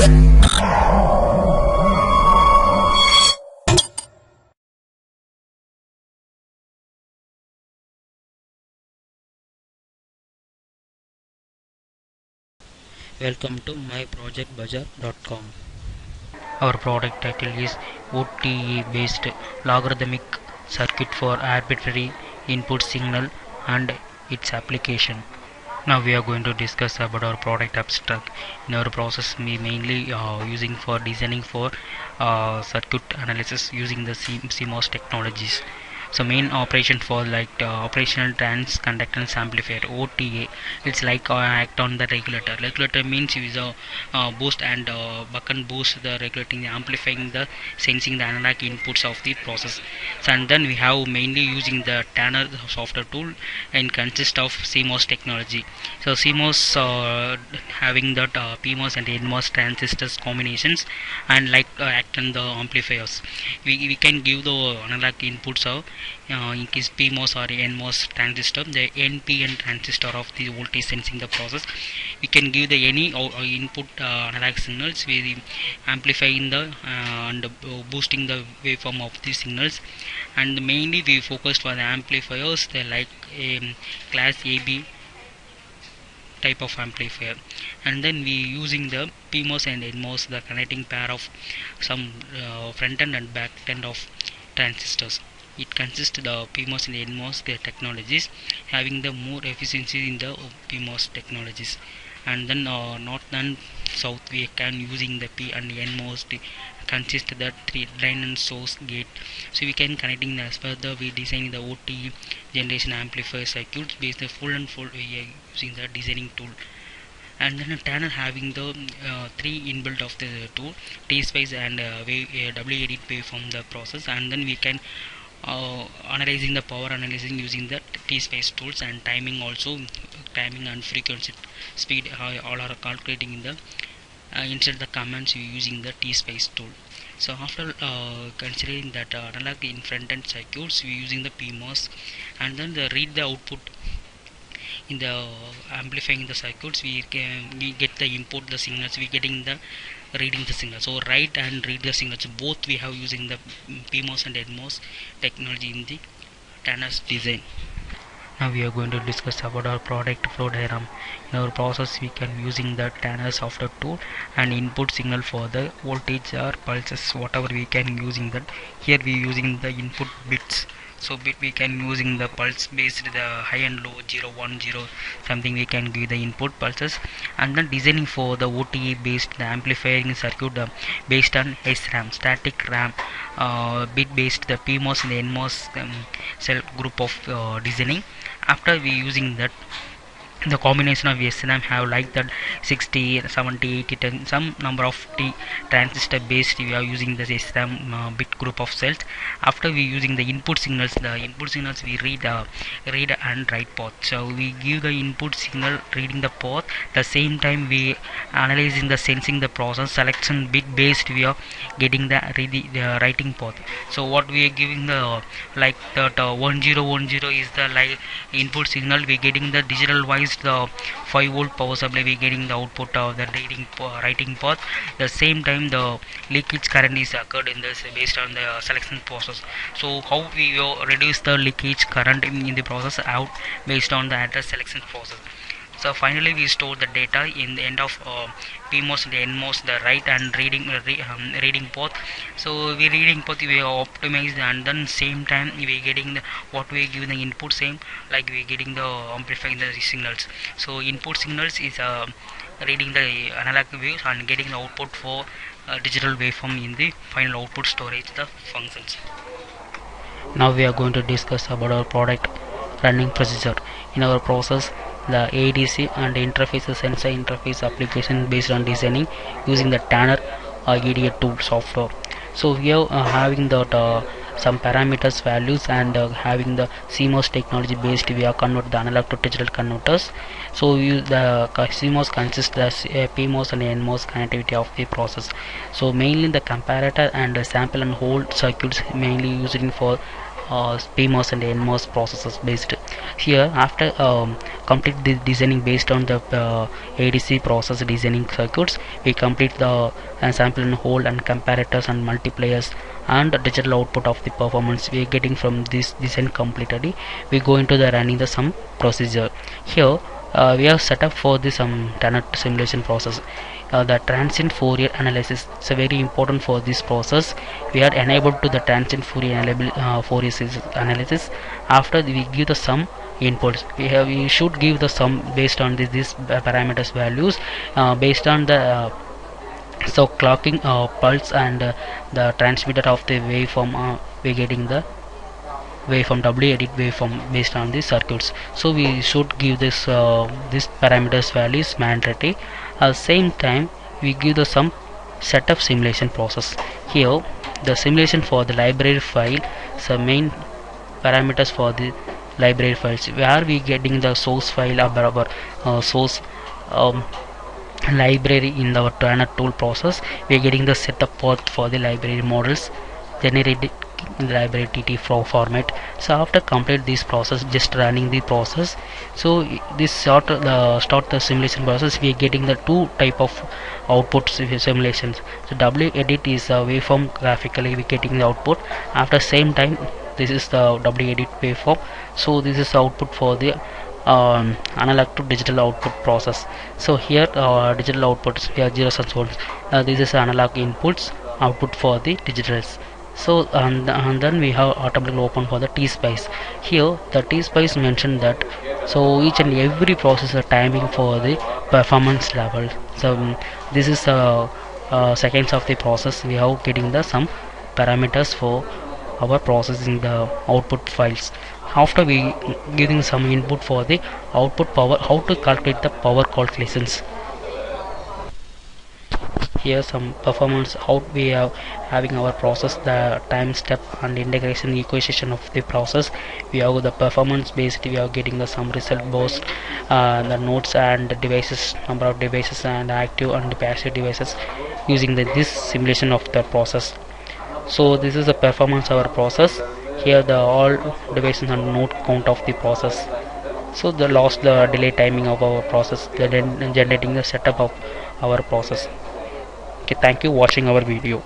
Welcome to myprojectbazaar.com. Our product title is OTA-Based Logarithmic Circuit for Arbitrary Input Signal and its application. Now we are going to discuss about our product abstract. In our process, we mainly using for designing for circuit analysis using the CMOS technologies. So main operation for operational trans conductance amplifier OTA. It's like act on the regulator. Regulator means use a boost and buck and boost the regulating, amplifying the sensing the analog inputs of the process. So, and then we have mainly using the Tanner software tool and consist of CMOS technology. So CMOS having that PMOS and NMOS transistors combinations and act on the amplifiers. We can give the analog inputs of in case PMOS or NMOS transistor, the NPN transistor of the voltage sensing the process. We can give the any input analog signals with amplifying the and boosting the waveform of the signals. And mainly we focused for the amplifiers, they like class AB type of amplifier. And then we using the PMOS and NMOS, the connecting pair of some front end and back end of transistors. It consists of the PMOS and NMOS technologies, having the more efficiency in the PMOS technologies. And then north and south we can using the P and NMOS to consist the three drain and source gate. So we can connecting as further we design the OT generation amplifier circuits based the full we are using the designing tool. And then a Tanner having the three inbuilt of the tool, T-space and W-edit waveform the process. And then we can analyzing the power analyzing using the T-space tools, and timing also, timing and frequency speed all are calculating in the inside the commands using the T-space tool. So after considering that analog in front end circuits, we using the PMOS, and then read the output in the amplifying the circuits, we get the input the signals, we getting the reading the signals. So write and read the signals, both we have using the PMOS and NMOS technology in the Tanner's design. Now we are going to discuss about our product flow diagram. In our process we can using the Tanner software tool and input signal for the voltage or pulses, whatever we can using that. Here we using the input bits. So bit we can using the pulse based the high and low 0 1 0 something, we can give the input pulses. And then designing for the OTA based the amplifying circuit based on SRAM, static RAM, bit based the PMOS and the NMOS cell group of designing. After we using that the combination of SRAM have like that 60 70 80 10 some number of T transistor based, we are using the SRAM bit group of cells. After we using the input signals, we read and write path. So we give the input signal reading the path, the same time we analyzing the sensing the process selection bit based, we are getting the writing path. So what we are giving the like that 1010 is the like input signal, we getting the digital wise the 5 volt power supply, we getting the output of the writing path. The same time the leakage current is occurred in this based on the selection process. So how we reduce the leakage current in the process out based on the address selection process. So finally we store the data in the end of PMOS and NMOS, the write and reading path. So we reading path we optimize, and then same time we getting the what we give the input same like we getting the amplifying the signals. So input signals is reading the analog waves and getting the output for digital waveform in the final output storage the functions. Now we are going to discuss about our product running procedure. In our process, the ADC and interfaces sensor interface application based on designing using the Tanner EDA tool software. So we are having that some parameters values and having the CMOS technology based, we are convert the analog to digital converters. So the CMOS consists the PMOS and NMOS connectivity of the process. So mainly the comparator and sample and hold circuits mainly used for PMOS and NMOS processes based. Here after complete the designing based on the ADC process designing circuits, we complete the sample and hold and comparators and multipliers and the digital output of the performance we are getting from this design completely. We go into the running the sum procedure. Here we have set up for the Tanner simulation process. The transient Fourier analysis is very important for this process. We are enabled to the transient Fourier analysis. After we give the sum inputs, we should give the sum based on this parameters values based on the so clocking pulse and the transmitter of the waveform. We getting the waveform edit waveform based on the circuits. So we should give this parameters values mandatory. At the same time we give the some setup simulation process. Here the simulation for the library file, so main parameters for the library files, where we getting the source file of our source library in our Tanner tool process. We are getting the setup path for the library models generated in the library TT format. So after complete this process, just running the process, so this start the simulation process, we are getting the two type of outputs simulations. So W edit is a waveform, graphically we getting the output. After same time this is the W edit waveform. So this is the output for the analog to digital output process. So here digital outputs, we have zeros and ones. This is analog inputs, output for the digitals. So and then we have automatically open for the T-Spice. Here the T-Spice mentioned that so each and every process a timing for the performance level. So this is seconds of the process. We have getting the some parameters for our processing the output files. After we giving some input for the output power, how to calculate the power calculations. Here some performance, how we are having our process, the time step and integration equation of the process. We have the performance based, we are getting the some result both the nodes and the devices, number of devices and active and passive devices using this simulation of the process. So this is the performance of our process. Here the all devices and node count of the process. So the delay timing of our process, then generating the setup of our process. Okay, thank you watching our video.